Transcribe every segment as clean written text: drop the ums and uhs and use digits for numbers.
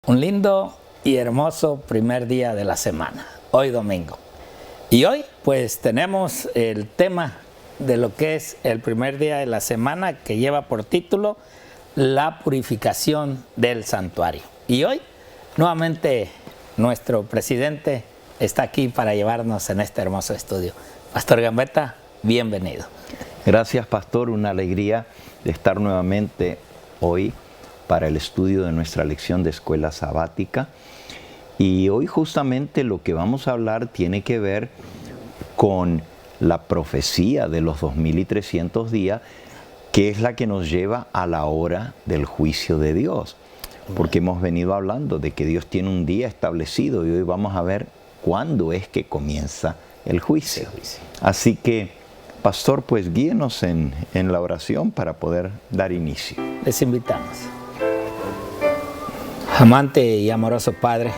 Un lindo y hermoso primer día de la semana, hoy domingo. Y hoy pues tenemos el tema de lo que es el primer día de la semana, que lleva por título la purificación del santuario. Y hoy nuevamente nuestro presidente está aquí para llevarnos en este hermoso estudio. Pastor Gambetta, bienvenido. Gracias, pastor, una alegría de estar nuevamente hoy para el estudio de nuestra lección de escuela sabática. Y hoy justamente lo que vamos a hablar tiene que ver con la profecía de los 2300 días, que es la que nos lleva a la hora del juicio de Dios. Porque hemos venido hablando de que Dios tiene un día establecido y hoy vamos a ver cuándo es que comienza el juicio. Así que, pastor, pues guíenos en la oración para poder dar inicio. Les invitamos. Amante y amoroso Padre,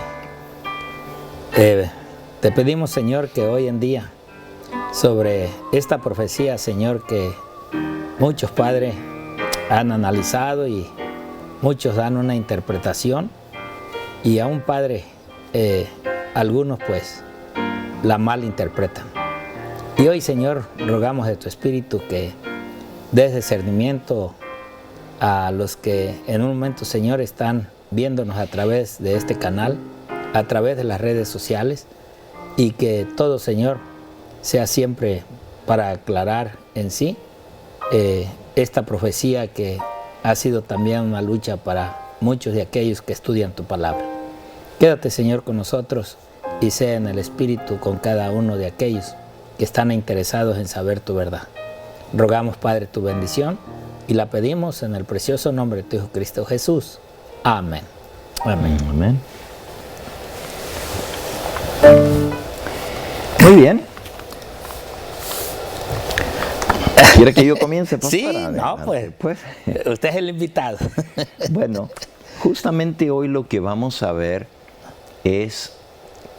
te pedimos, Señor, que hoy en día, sobre esta profecía, Señor, que muchos padres han analizado y muchos dan una interpretación, y aún, Padre, algunos pues la malinterpretan. Y hoy, Señor, rogamos de tu Espíritu que des discernimiento a los que en un momento, Señor, están viéndonos a través de este canal, a través de las redes sociales, y que todo, Señor, sea siempre para aclarar en sí esta profecía que ha sido también una lucha para muchos de aquellos que estudian tu palabra. Quédate, Señor, con nosotros y sea en el Espíritu con cada uno de aquellos que están interesados en saber tu verdad. Rogamos, Padre, tu bendición y la pedimos en el precioso nombre de tu Hijo Cristo Jesús. Amén. Amén. Amén. Muy bien. ¿Quiere que yo comience, pastor? Sí, no, pues usted es el invitado. Bueno, justamente hoy lo que vamos a ver es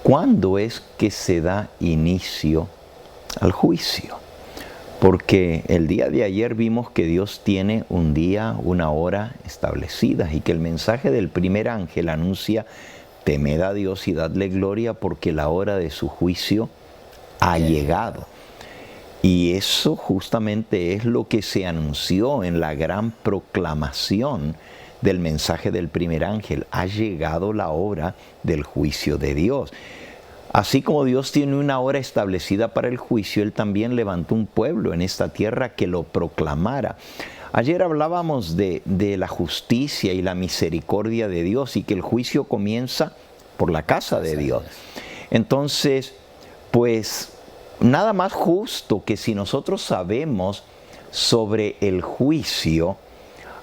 cuándo es que se da inicio al juicio. Porque el día de ayer vimos que Dios tiene un día, una hora establecida y que el mensaje del primer ángel anuncia: temed a Dios y dadle gloria porque la hora de su juicio ha llegado. Y eso justamente es lo que se anunció en la gran proclamación del mensaje del primer ángel. Ha llegado la hora del juicio de Dios. Así como Dios tiene una hora establecida para el juicio, Él también levantó un pueblo en esta tierra que lo proclamara. Ayer hablábamos de la justicia y la misericordia de Dios y que el juicio comienza por la casa de Dios. Entonces, pues nada más justo que si nosotros sabemos sobre el juicio,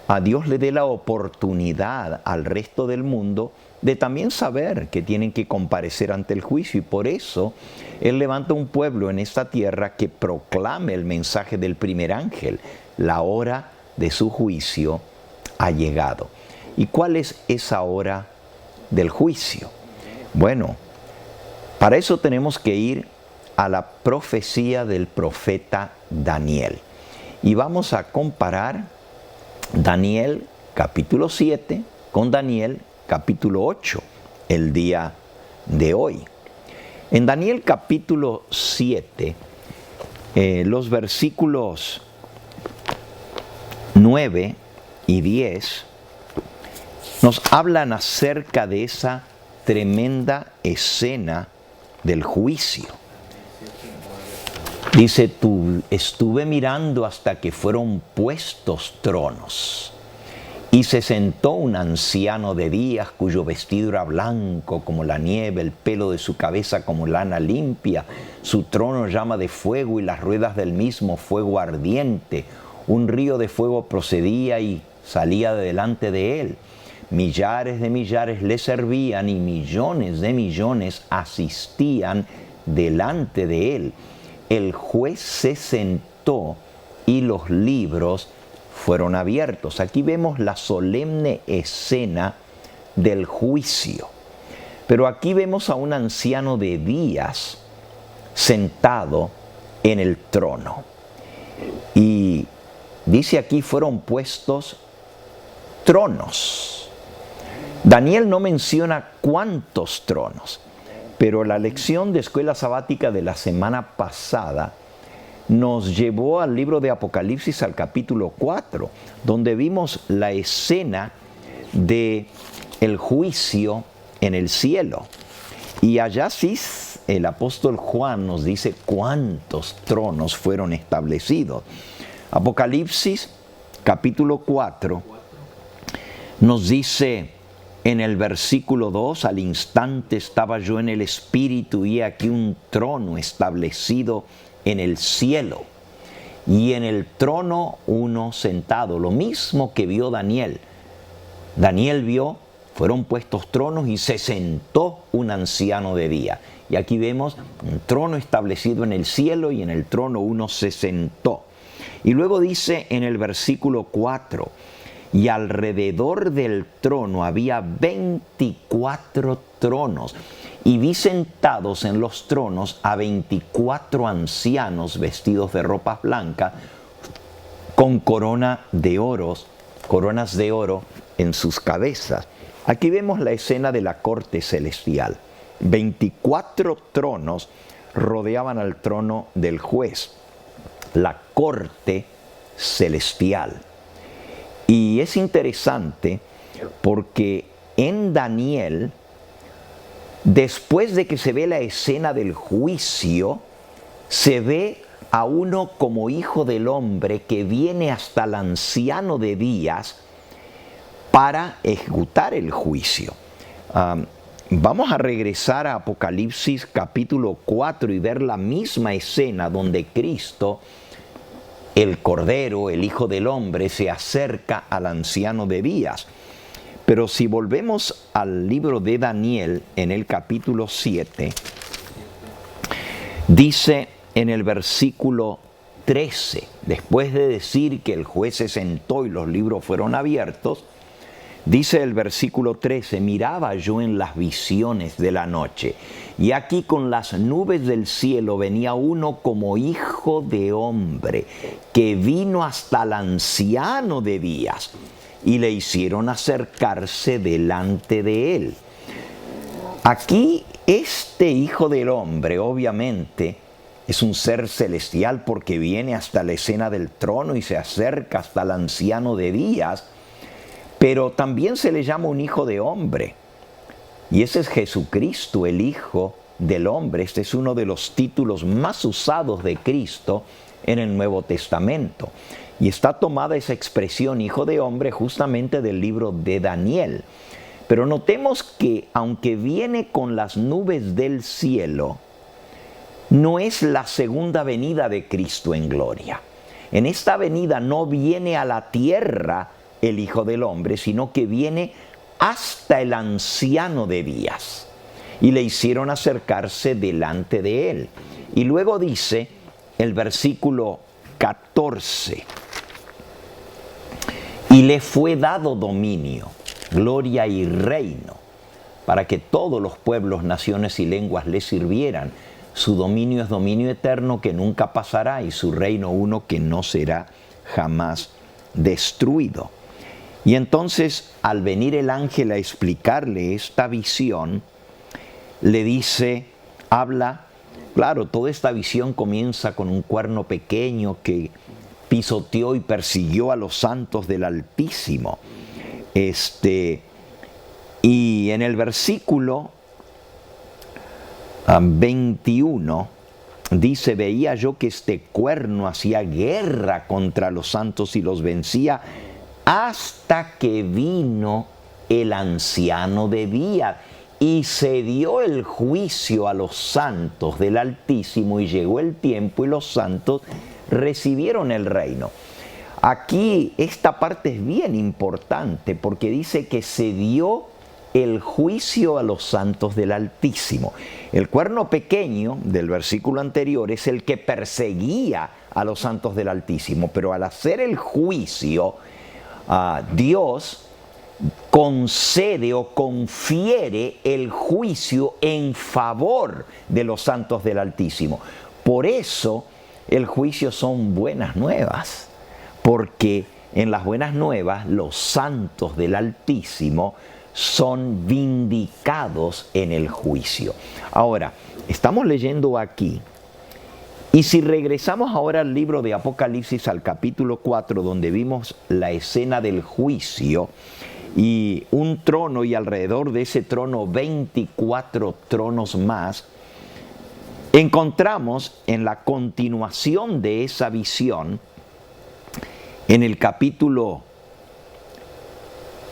a Dios le dé la oportunidad al resto del mundo de también saber que tienen que comparecer ante el juicio. Y por eso Él levanta un pueblo en esta tierra que proclame el mensaje del primer ángel: la hora de su juicio ha llegado. ¿Y cuál es esa hora del juicio? Bueno, para eso tenemos que ir a la profecía del profeta Daniel. Y vamos a comparar Daniel capítulo 7 con Daniel capítulo 8, el día de hoy. En Daniel capítulo 7, los versículos 9 y 10 nos hablan acerca de esa tremenda escena del juicio. Dice: estuve mirando hasta que fueron puestos tronos, y se sentó un anciano de días, cuyo vestido era blanco como la nieve, el pelo de su cabeza como lana limpia, su trono llama de fuego y las ruedas del mismo fuego ardiente. Un río de fuego procedía y salía de delante de él. Millares de millares le servían y millones de millones asistían delante de él. El juez se sentó y los libros fueron abiertos. Aquí vemos la solemne escena del juicio. Pero aquí vemos a un anciano de días sentado en el trono. Y dice aquí: fueron puestos tronos. Daniel no menciona cuántos tronos, pero la lección de escuela sabática de la semana pasada nos llevó al libro de Apocalipsis, al capítulo 4, donde vimos la escena de el juicio en el cielo. Y allá sí el apóstol Juan nos dice cuántos tronos fueron establecidos. Apocalipsis capítulo 4 nos dice en el versículo 2: al instante estaba yo en el Espíritu y he aquí un trono establecido en el cielo, y en el trono uno sentado, lo mismo que vio Daniel. Daniel vio, fueron puestos tronos y se sentó un anciano de día. Y aquí vemos un trono establecido en el cielo y en el trono uno se sentó. Y luego dice en el versículo 4: y alrededor del trono había 24 tronos. Y vi sentados en los tronos a 24 ancianos vestidos de ropas blancas, con coronas de oro en sus cabezas. Aquí vemos la escena de la corte celestial. 24 tronos rodeaban al trono del juez, la corte celestial. Y es interesante porque en Daniel, después de que se ve la escena del juicio, se ve a uno como hijo del hombre que viene hasta el anciano de días para ejecutar el juicio. Vamos a regresar a Apocalipsis capítulo 4 y ver la misma escena donde Cristo, el Cordero, el Hijo del Hombre, se acerca al anciano de días. Pero si volvemos al libro de Daniel, en el capítulo 7, dice en el versículo 13, después de decir que el juez se sentó y los libros fueron abiertos, dice el versículo 13: miraba yo en las visiones de la noche, y aquí con las nubes del cielo venía uno como hijo de hombre, que vino hasta el anciano de días, y le hicieron acercarse delante de él. Aquí este hijo del hombre obviamente es un ser celestial porque viene hasta la escena del trono y se acerca hasta el anciano de días, pero también se le llama un hijo de hombre. Y ese es Jesucristo, el Hijo del Hombre. Este es uno de los títulos más usados de Cristo en el Nuevo Testamento. Y está tomada esa expresión Hijo de Hombre justamente del libro de Daniel. Pero notemos que aunque viene con las nubes del cielo, no es la segunda venida de Cristo en gloria. En esta venida no viene a la tierra el Hijo del Hombre, sino que viene hasta el anciano de días. Y le hicieron acercarse delante de él. Y luego dice el versículo 14: y le fue dado dominio, gloria y reino, para que todos los pueblos, naciones y lenguas le sirvieran. Su dominio es dominio eterno que nunca pasará, y su reino uno que no será jamás destruido. Y entonces, al venir el ángel a explicarle esta visión, le dice, habla, claro, toda esta visión comienza con un cuerno pequeño que pisoteó y persiguió a los santos del Altísimo. Y en el versículo 21 dice: veía yo que este cuerno hacía guerra contra los santos y los vencía, hasta que vino el anciano de día y se dio el juicio a los santos del Altísimo, y llegó el tiempo y los santos recibieron el reino. Aquí esta parte es bien importante porque dice que se dio el juicio a los santos del Altísimo. El cuerno pequeño del versículo anterior es el que perseguía a los santos del Altísimo, pero al hacer el juicio, Dios concede o confiere el juicio en favor de los santos del Altísimo. Por eso el juicio son buenas nuevas, porque en las buenas nuevas los santos del Altísimo son vindicados en el juicio. Ahora, estamos leyendo aquí, y si regresamos ahora al libro de Apocalipsis, al capítulo 4, donde vimos la escena del juicio, y un trono, y alrededor de ese trono 24 tronos más, encontramos en la continuación de esa visión, en el capítulo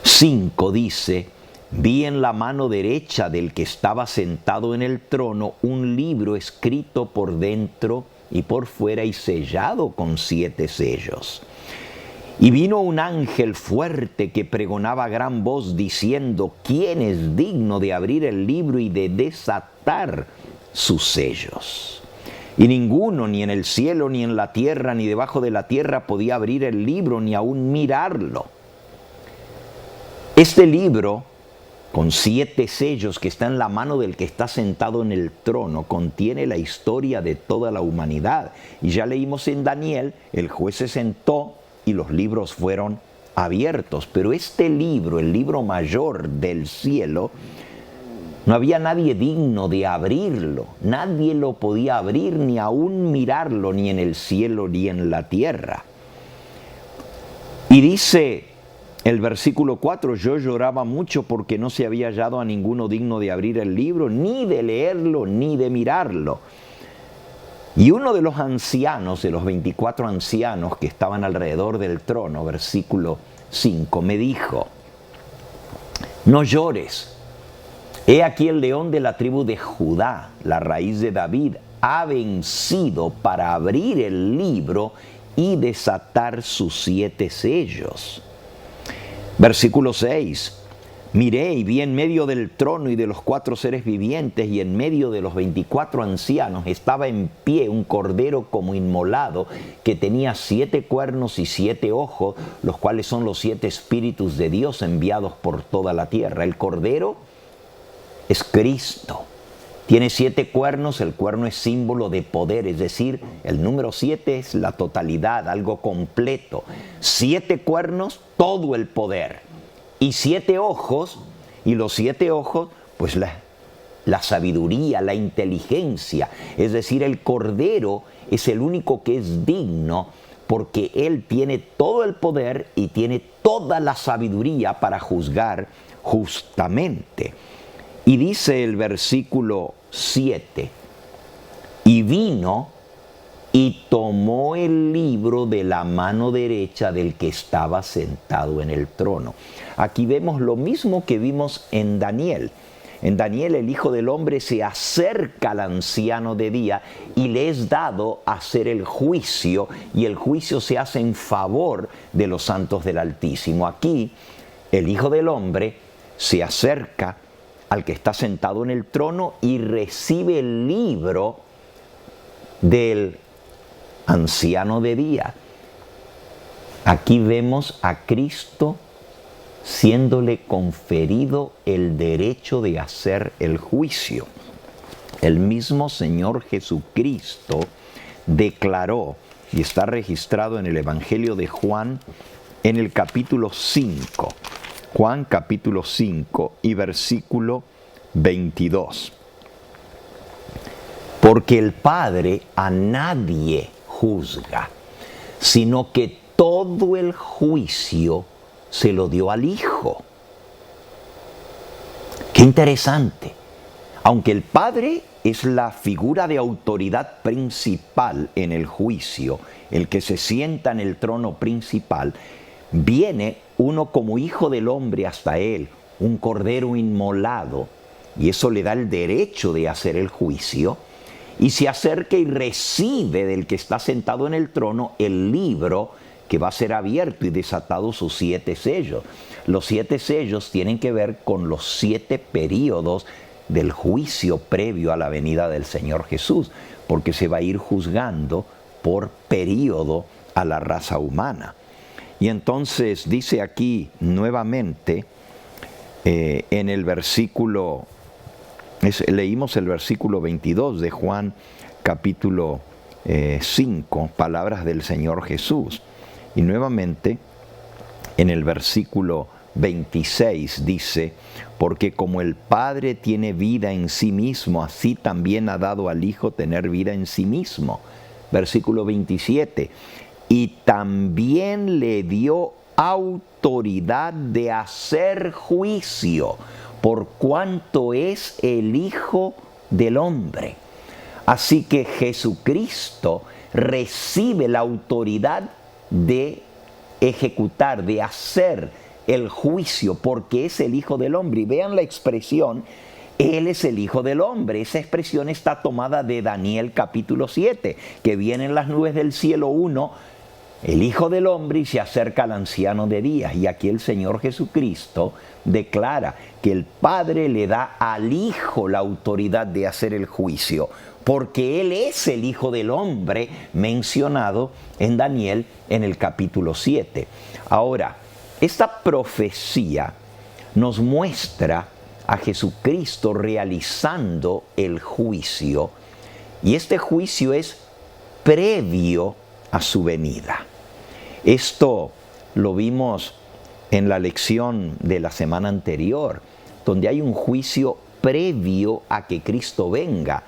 5 dice: vi en la mano derecha del que estaba sentado en el trono un libro escrito por dentro y por fuera y sellado con 7 sellos. Y vino un ángel fuerte que pregonaba a gran voz diciendo: ¿quién es digno de abrir el libro y de desatar sus sellos? Y ninguno, ni en el cielo, ni en la tierra, ni debajo de la tierra, podía abrir el libro, ni aún mirarlo. Este libro, con 7 sellos que está en la mano del que está sentado en el trono, contiene la historia de toda la humanidad. Y ya leímos en Daniel, el juez se sentó y los libros fueron abiertos. Pero este libro, el libro mayor del cielo, no había nadie digno de abrirlo. Nadie lo podía abrir, ni aún mirarlo, ni en el cielo, ni en la tierra. Y dice el versículo 4, yo lloraba mucho porque no se había hallado a ninguno digno de abrir el libro, ni de leerlo, ni de mirarlo. Y uno de los ancianos, de los 24 ancianos que estaban alrededor del trono, versículo 5, me dijo: no llores, he aquí el león de la tribu de Judá, la raíz de David, ha vencido para abrir el libro y desatar sus 7 sellos. Versículo 6, miré y vi en medio del trono y de los 4 seres vivientes y en medio de los 24 ancianos estaba en pie un cordero como inmolado que tenía 7 cuernos y 7 ojos, los cuales son los 7 espíritus de Dios enviados por toda la tierra. El cordero es Cristo. Tiene 7 cuernos, el cuerno es símbolo de poder, es decir, el número 7 es la totalidad, algo completo. 7 cuernos, todo el poder. Y 7 ojos, y los 7 ojos, pues la sabiduría, la inteligencia. Es decir, el cordero es el único que es digno porque él tiene todo el poder y tiene toda la sabiduría para juzgar justamente. Y dice el versículo 7, y vino y tomó el libro de la mano derecha del que estaba sentado en el trono. Aquí vemos lo mismo que vimos en Daniel. En Daniel el Hijo del Hombre se acerca al anciano de día y le es dado hacer el juicio, y el juicio se hace en favor de los santos del Altísimo. Aquí el Hijo del Hombre se acerca al que está sentado en el trono y recibe el libro del anciano de día. Aquí vemos a Cristo siéndole conferido el derecho de hacer el juicio. El mismo Señor Jesucristo declaró, y está registrado en el Evangelio de Juan, en el capítulo 5, Juan capítulo 5 y versículo 22. Porque el Padre a nadie juzga, sino que todo el juicio se lo dio al Hijo. Qué interesante. Aunque el Padre es la figura de autoridad principal en el juicio, el que se sienta en el trono principal, viene uno como hijo del hombre hasta él, un cordero inmolado, y eso le da el derecho de hacer el juicio, y se acerca y recibe del que está sentado en el trono el libro que va a ser abierto y desatado sus 7 sellos. Los 7 sellos tienen que ver con los 7 períodos del juicio previo a la venida del Señor Jesús, porque se va a ir juzgando por período a la raza humana. Y entonces dice aquí nuevamente en el versículo, leímos el versículo 22 de Juan capítulo 5, palabras del Señor Jesús. Y nuevamente en el versículo 26 dice, porque como el Padre tiene vida en sí mismo, así también ha dado al Hijo tener vida en sí mismo. Versículo 27, y también le dio autoridad de hacer juicio, por cuanto es el Hijo del Hombre. Así que Jesucristo recibe la autoridad de ejecutar, de hacer el juicio, porque es el Hijo del Hombre. Y vean la expresión, Él es el Hijo del Hombre. Esa expresión está tomada de Daniel capítulo 7, que viene en las nubes del cielo 1, el Hijo del Hombre, y se acerca al anciano de días. Y aquí el Señor Jesucristo declara que el Padre le da al Hijo la autoridad de hacer el juicio, porque Él es el Hijo del Hombre mencionado en Daniel en el capítulo 7. Ahora, esta profecía nos muestra a Jesucristo realizando el juicio, y este juicio es previo a su venida. Esto lo vimos en la lección de la semana anterior, donde hay un juicio previo a que Cristo venga,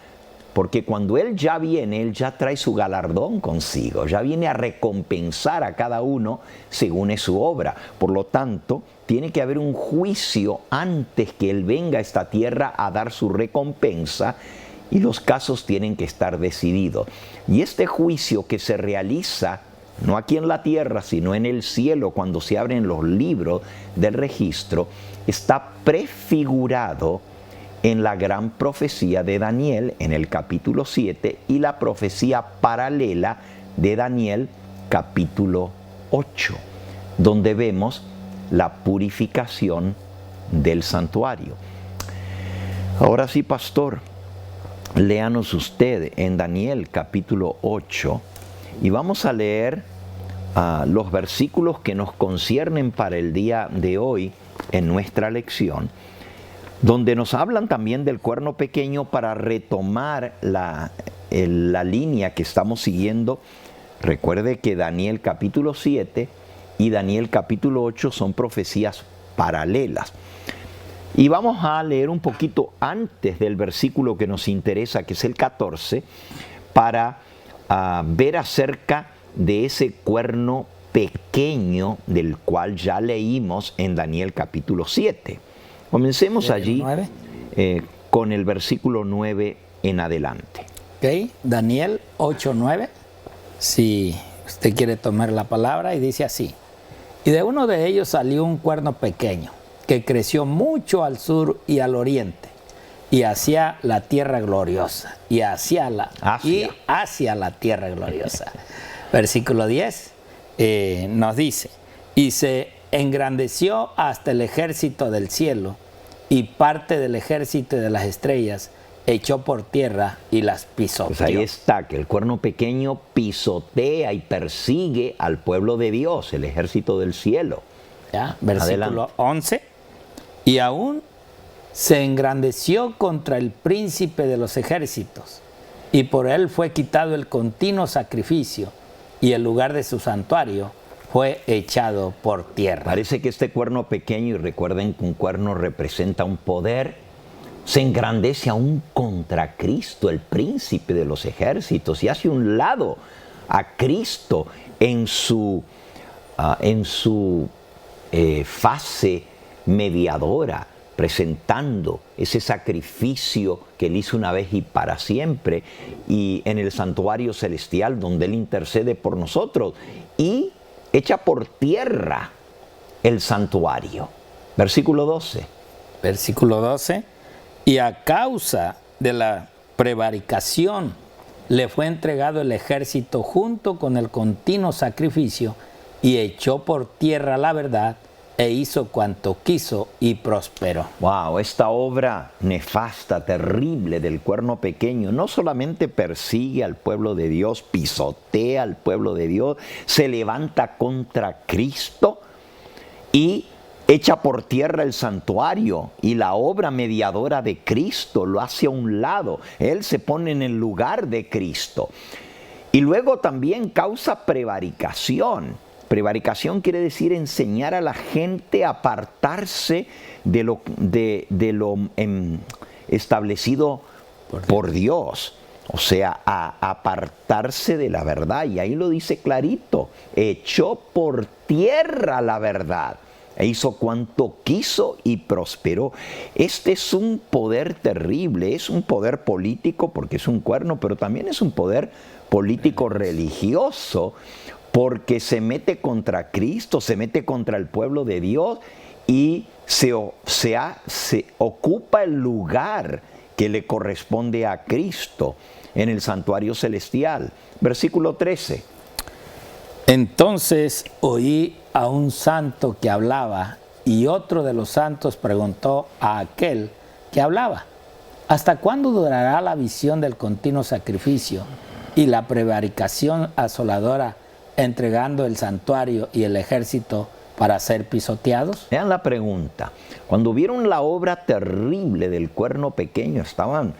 porque cuando Él ya viene, Él ya trae su galardón consigo, ya viene a recompensar a cada uno según es su obra. Por lo tanto, tiene que haber un juicio antes que Él venga a esta tierra a dar su recompensa, y los casos tienen que estar decididos. Y este juicio que se realiza no aquí en la tierra, sino en el cielo, cuando se abren los libros del registro, está prefigurado en la gran profecía de Daniel en el capítulo 7 y la profecía paralela de Daniel capítulo 8, donde vemos la purificación del santuario. Ahora sí, pastor, léanos usted en Daniel capítulo 8 y vamos a leer los versículos que nos conciernen para el día de hoy en nuestra lección, donde nos hablan también del cuerno pequeño para retomar la línea que estamos siguiendo. Recuerde que Daniel capítulo 7 y Daniel capítulo 8 son profecías paralelas. Y vamos a leer un poquito antes del versículo que nos interesa, que es el 14, para ver acerca de ese cuerno pequeño del cual ya leímos en Daniel capítulo 7. Comencemos allí con el versículo 9 en adelante. Ok, Daniel 8:9, si usted quiere tomar la palabra, y dice así: y de uno de ellos salió un cuerno pequeño, que creció mucho al sur y al oriente, y hacia la tierra gloriosa, y hacia la tierra gloriosa. Versículo 10 nos dice: y se engrandeció hasta el ejército del cielo, y parte del ejército de las estrellas echó por tierra y las pisoteó. Pues ahí está, que el cuerno pequeño pisotea y persigue al pueblo de Dios, el ejército del cielo. ¿Ya? Versículo 11: y aún se engrandeció contra el príncipe de los ejércitos, y por él fue quitado el continuo sacrificio, y el lugar de su santuario fue echado por tierra. Parece que este cuerno pequeño, y recuerden que un cuerno representa un poder, se engrandece aún contra Cristo, el príncipe de los ejércitos, y hace un lado a Cristo en su fase mediadora, presentando ese sacrificio que Él hizo una vez y para siempre, y en el santuario celestial donde Él intercede por nosotros, y echa por tierra el santuario. Versículo 12. Versículo 12: y a causa de la prevaricación le fue entregado el ejército junto con el continuo sacrificio, y echó por tierra la verdad, e hizo cuanto quiso y prosperó. Wow, esta obra nefasta, terrible del cuerno pequeño no solamente persigue al pueblo de Dios, pisotea al pueblo de Dios, se levanta contra Cristo y echa por tierra el santuario, y la obra mediadora de Cristo lo hace a un lado. Él se pone en el lugar de Cristo. Y luego también causa prevaricación. Prevaricación quiere decir enseñar a la gente a apartarse de lo establecido por Dios. O sea, a apartarse de la verdad. Y ahí lo dice clarito. Echó por tierra la verdad. E hizo cuanto quiso y prosperó. Este es un poder terrible. Es un poder político porque es un cuerno, pero también es un poder político religioso porque se mete contra Cristo, se mete contra el pueblo de Dios y se ocupa el lugar que le corresponde a Cristo en el santuario celestial. Versículo 13. Entonces oí a un santo que hablaba, y otro de los santos preguntó a aquel que hablaba: ¿hasta cuándo durará la visión del continuo sacrificio y la prevaricación asoladora, entregando el santuario y el ejército para ser pisoteados? Vean la pregunta. Cuando vieron la obra terrible del cuerno pequeño, estaban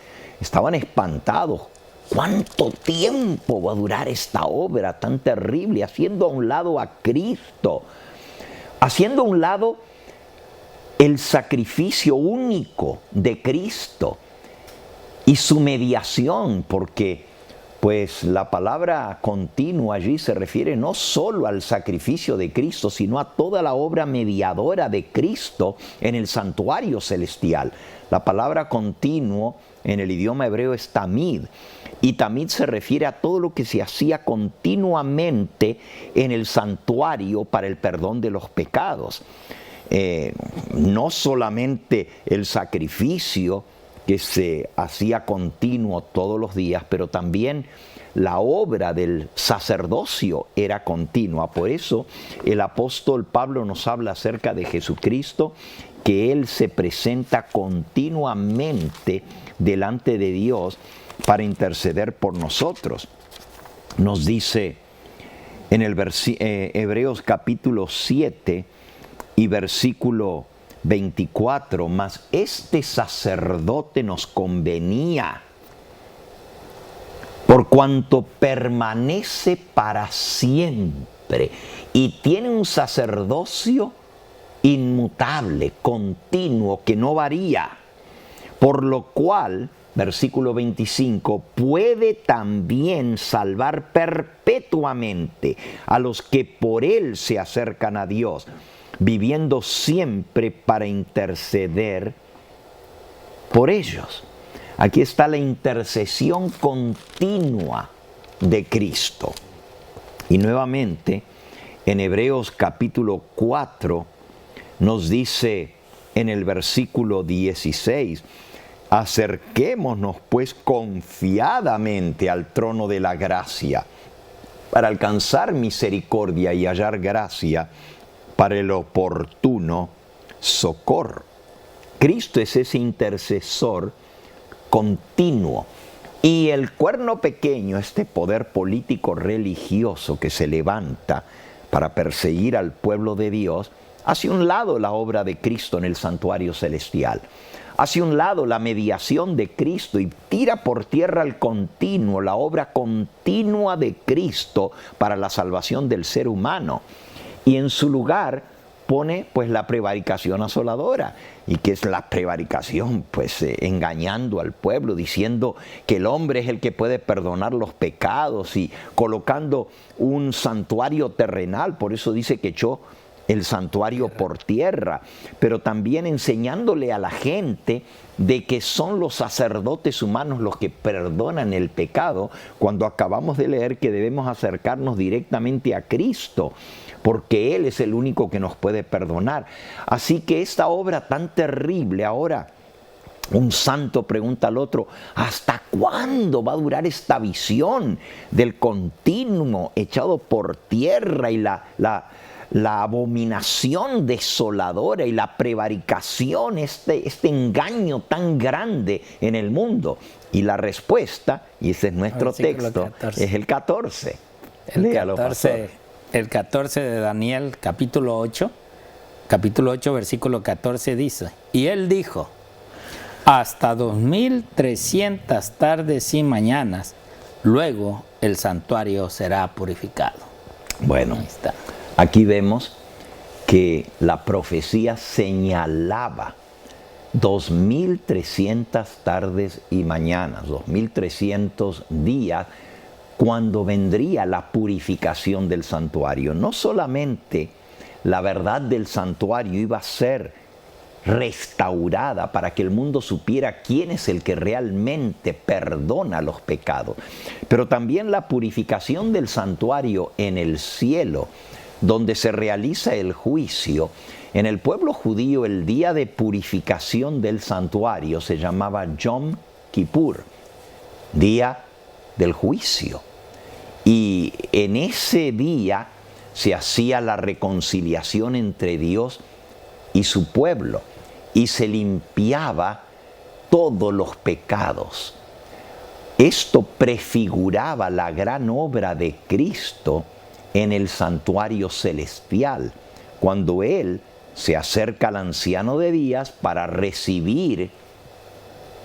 espantados. ¿Cuánto tiempo va a durar esta obra tan terrible? Haciendo a un lado a Cristo, haciendo a un lado el sacrificio único de Cristo y su mediación, porque pues la palabra continua allí se refiere no solo al sacrificio de Cristo, sino a toda la obra mediadora de Cristo en el santuario celestial. La palabra continuo en el idioma hebreo es tamid, y tamid se refiere a todo lo que se hacía continuamente en el santuario para el perdón de los pecados. No solamente el sacrificio que se hacía continuo todos los días, pero también la obra del sacerdocio era continua. Por eso el apóstol Pablo nos habla acerca de Jesucristo, que Él se presenta continuamente delante de Dios para interceder por nosotros. Nos dice en el Hebreos capítulo 7 y versículo 24, mas este sacerdote nos convenía, por cuanto permanece para siempre y tiene un sacerdocio inmutable, continuo, que no varía, por lo cual, versículo 25, puede también salvar perpetuamente a los que por él se acercan a Dios, viviendo siempre para interceder por ellos. Aquí está la intercesión continua de Cristo. Y nuevamente, en Hebreos capítulo 4, nos dice en el versículo 16, acerquémonos pues confiadamente al trono de la gracia, para alcanzar misericordia y hallar gracia para el oportuno socorro. Cristo es ese intercesor continuo. Y el cuerno pequeño, este poder político religioso que se levanta para perseguir al pueblo de Dios, hace un lado la obra de Cristo en el santuario celestial. Hace un lado la mediación de Cristo y tira por tierra al continuo, la obra continua de Cristo para la salvación del ser humano. Y en su lugar pone pues la prevaricación asoladora. ¿Y qué es la prevaricación? Pues engañando al pueblo, diciendo que el hombre es el que puede perdonar los pecados y colocando un santuario terrenal. Por eso dice que echó el santuario por tierra, pero también enseñándole a la gente de que son los sacerdotes humanos los que perdonan el pecado, cuando acabamos de leer que debemos acercarnos directamente a Cristo, porque Él es el único que nos puede perdonar. Así que esta obra tan terrible ahora, un santo pregunta al otro, ¿hasta cuándo va a durar esta visión del continuo echado por tierra y la abominación desoladora y la prevaricación, este engaño tan grande en el mundo? Y la respuesta, y ese es nuestro texto, 14. Es el 14. El 14 de Daniel, capítulo 8, versículo 14 dice, y él dijo, hasta 2300 tardes y mañanas, luego el santuario será purificado. Bueno, Aquí vemos que la profecía señalaba 2300 tardes y mañanas, 2300 días, cuando vendría la purificación del santuario. No solamente la verdad del santuario iba a ser restaurada para que el mundo supiera quién es el que realmente perdona los pecados, pero también la purificación del santuario en el cielo, donde se realiza el juicio. En el pueblo judío el día de purificación del santuario se llamaba Yom Kippur, día del juicio. Y en ese día se hacía la reconciliación entre Dios y su pueblo y se limpiaba todos los pecados. Esto prefiguraba la gran obra de Cristo en el santuario celestial, cuando Él se acerca al anciano de días para recibir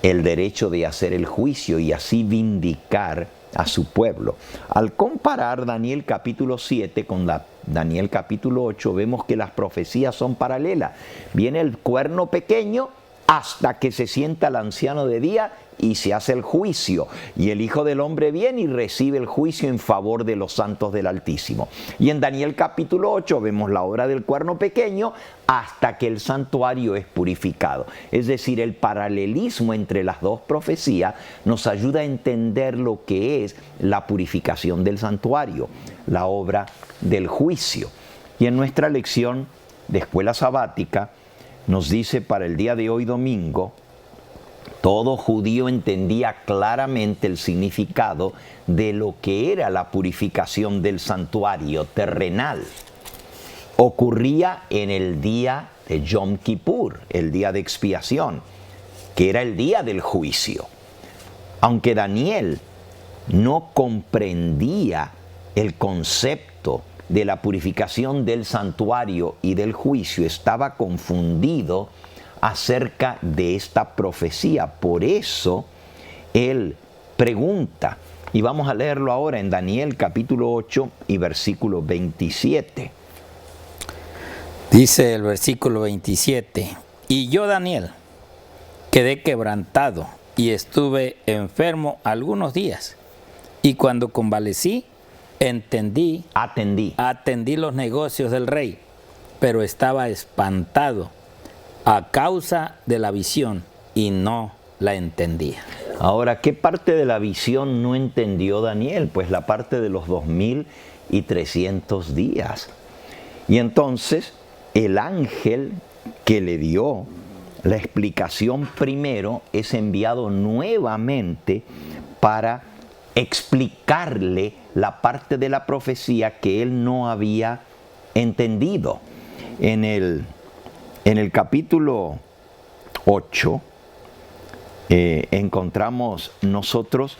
el derecho de hacer el juicio y así vindicar a su pueblo. Al comparar Daniel capítulo 7 con Daniel capítulo 8, vemos que las profecías son paralelas. Viene el cuerno pequeño hasta que se sienta el anciano de día y se hace el juicio. Y el Hijo del Hombre viene y recibe el juicio en favor de los santos del Altísimo. Y en Daniel capítulo 8 vemos la hora del cuerno pequeño hasta que el santuario es purificado. Es decir, el paralelismo entre las dos profecías nos ayuda a entender lo que es la purificación del santuario, la obra del juicio. Y en nuestra lección de escuela sabática nos dice para el día de hoy domingo, todo judío entendía claramente el significado de lo que era la purificación del santuario terrenal. Ocurría en el día de Yom Kippur, el día de expiación, que era el día del juicio. Aunque Daniel no comprendía el concepto de la purificación del santuario y del juicio, estaba confundido acerca de esta profecía. Por eso él pregunta, y vamos a leerlo ahora en Daniel capítulo 8 y versículo 27. Dice el versículo 27, y yo, Daniel, quedé quebrantado y estuve enfermo algunos días, y cuando convalecí, atendí los negocios del rey, pero estaba espantado a causa de la visión y no la entendía. Ahora, ¿qué parte de la visión no entendió Daniel? Pues la parte de los 2300 días. Y entonces el ángel que le dio la explicación primero es enviado nuevamente para explicarle la parte de la profecía que él no había entendido. En el capítulo 8 encontramos nosotros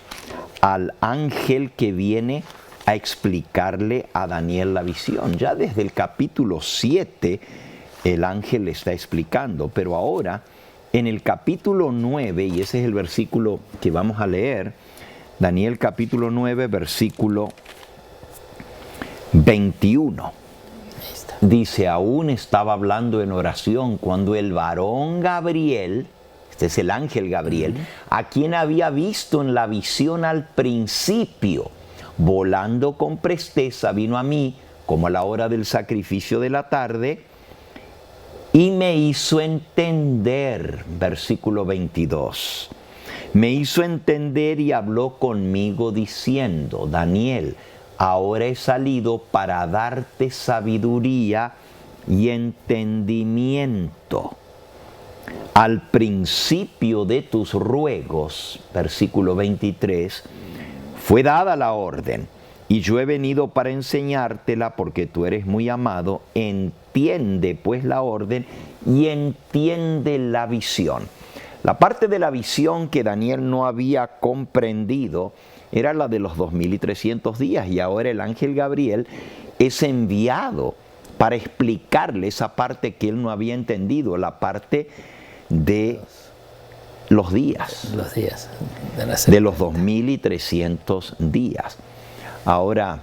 al ángel que viene a explicarle a Daniel la visión. Ya desde el capítulo 7 el ángel le está explicando, pero ahora en el capítulo 9, y ese es el versículo que vamos a leer, Daniel capítulo 9, versículo 21. Dice, aún estaba hablando en oración cuando el varón Gabriel, este es el ángel Gabriel, a quien había visto en la visión al principio, volando con presteza, vino a mí como a la hora del sacrificio de la tarde, y me hizo entender, versículo 22, me hizo entender y habló conmigo diciendo, Daniel, ahora he salido para darte sabiduría y entendimiento. Al principio de tus ruegos, versículo 23, fue dada la orden, y yo he venido para enseñártela porque tú eres muy amado. Entiende pues la orden y entiende la visión. La parte de la visión que Daniel no había comprendido era la de los 2300 días, y ahora el ángel Gabriel es enviado para explicarle esa parte que él no había entendido, la parte de los días. Los días. De los 2300 días. Ahora,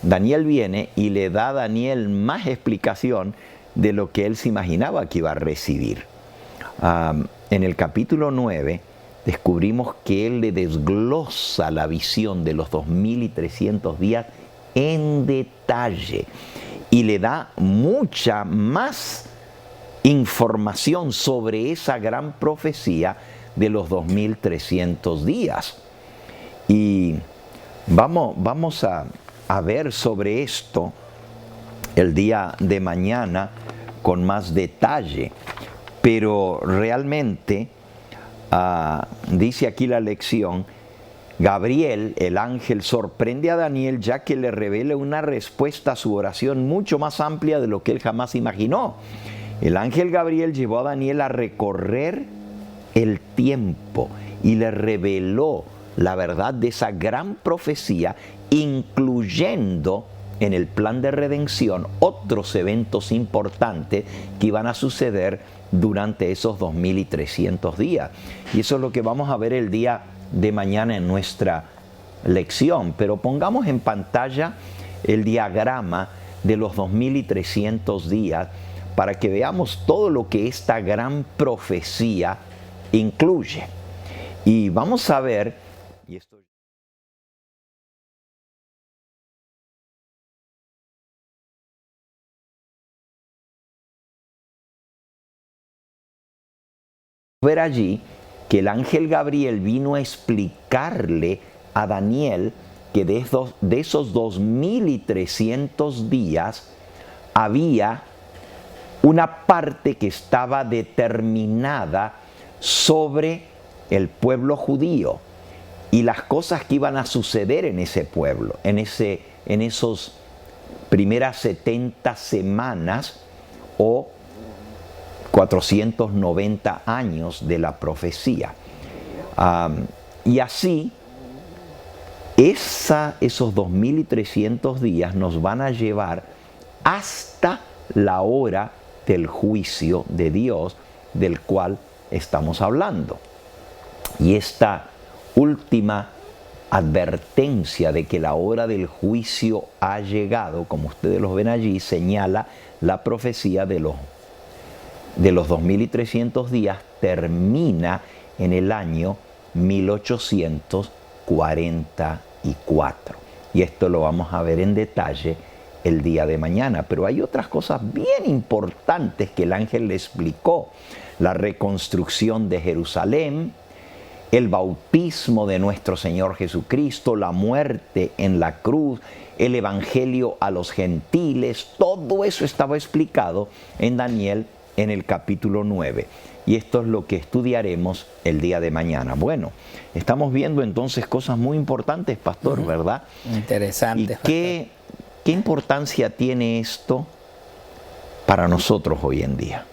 Daniel viene y le da a Daniel más explicación de lo que él se imaginaba que iba a recibir. En el capítulo 9 descubrimos que él le desglosa la visión de los 2300 días en detalle y le da mucha más información sobre esa gran profecía de los 2300 días. Y vamos a ver sobre esto el día de mañana con más detalle, pero realmente dice aquí la lección: Gabriel, el ángel, sorprende a Daniel ya que le revela una respuesta a su oración mucho más amplia de lo que él jamás imaginó. El ángel Gabriel llevó a Daniel a recorrer el tiempo y le reveló la verdad de esa gran profecía, incluyendo en el plan de redención otros eventos importantes que iban a suceder durante esos 2300 días. Y eso es lo que vamos a ver el día de mañana en nuestra lección. Pero pongamos en pantalla el diagrama de los 2300 días para que veamos todo lo que esta gran profecía incluye. Y vamos a ver, y esto ver allí que el ángel Gabriel vino a explicarle a Daniel que de esos 2300 días había una parte que estaba determinada sobre el pueblo judío y las cosas que iban a suceder en ese pueblo, en esos primeras 70 semanas o 490 años de la profecía. Y así, esos 2300 días nos van a llevar hasta la hora del juicio de Dios del cual estamos hablando. Y esta última advertencia de que la hora del juicio ha llegado, como ustedes lo ven allí, señala la profecía de los 2300 días, termina en el año 1844. Y esto lo vamos a ver en detalle el día de mañana. Pero hay otras cosas bien importantes que el ángel le explicó: la reconstrucción de Jerusalén, el bautismo de nuestro Señor Jesucristo, la muerte en la cruz, el evangelio a los gentiles. Todo eso estaba explicado en Daniel en el capítulo 9. Y esto es lo que estudiaremos el día de mañana. Bueno, estamos viendo entonces cosas muy importantes, pastor, ¿verdad? Interesante. ¿Y qué importancia tiene esto para nosotros hoy en día?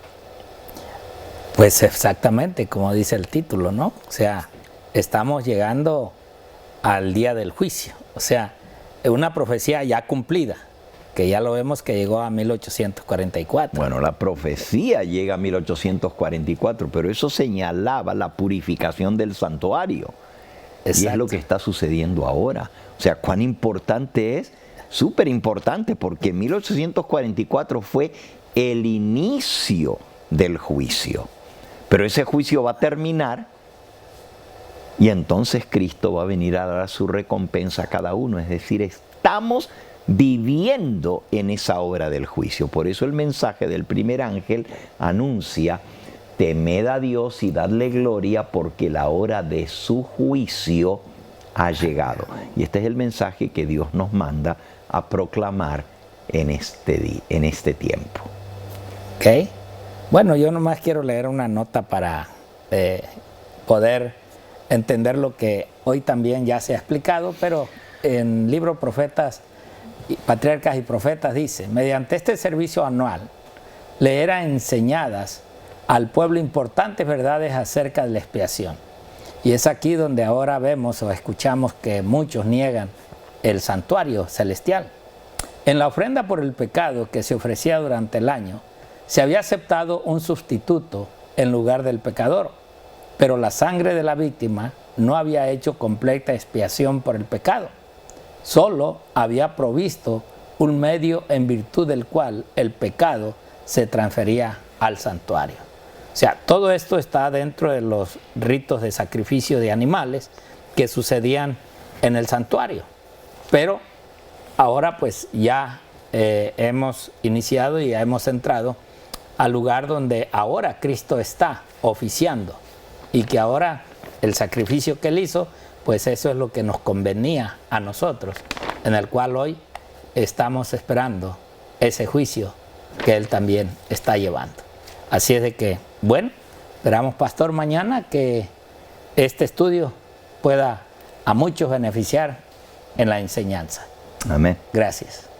Pues exactamente como dice el título, ¿no? O sea, estamos llegando al día del juicio. O sea, una profecía ya cumplida, que ya lo vemos que llegó a 1844. Bueno, la profecía llega a 1844, pero eso señalaba la purificación del santuario. Exacto. Y es lo que está sucediendo ahora. O sea, cuán importante es, súper importante, porque 1844 fue el inicio del juicio. Pero ese juicio va a terminar y entonces Cristo va a venir a dar su recompensa a cada uno. Es decir, estamos viviendo en esa hora del juicio. Por eso el mensaje del primer ángel anuncia: temed a Dios y dadle gloria, porque la hora de su juicio ha llegado. Y este es el mensaje que Dios nos manda a proclamar en este tiempo. Ok. Bueno, yo nomás quiero leer una nota para poder entender lo que hoy también ya se ha explicado, pero en el libro Profetas, Patriarcas y Profetas dice: mediante este servicio anual le eran enseñadas al pueblo importantes verdades acerca de la expiación. Y es aquí donde ahora vemos o escuchamos que muchos niegan el santuario celestial. En la ofrenda por el pecado que se ofrecía durante el año, se había aceptado un sustituto en lugar del pecador, pero la sangre de la víctima no había hecho completa expiación por el pecado. solo había provisto un medio en virtud del cual el pecado se transfería al santuario. O sea, todo esto está dentro de los ritos de sacrificio de animales que sucedían en el santuario. Pero ahora pues ya hemos iniciado y ya hemos entrado al lugar donde ahora Cristo está oficiando, y que ahora el sacrificio que Él hizo, pues eso es lo que nos convenía a nosotros, en el cual hoy estamos esperando ese juicio que Él también está llevando. Así es de que, bueno, esperamos, pastor, mañana que este estudio pueda a muchos beneficiar en la enseñanza. Amén. Gracias.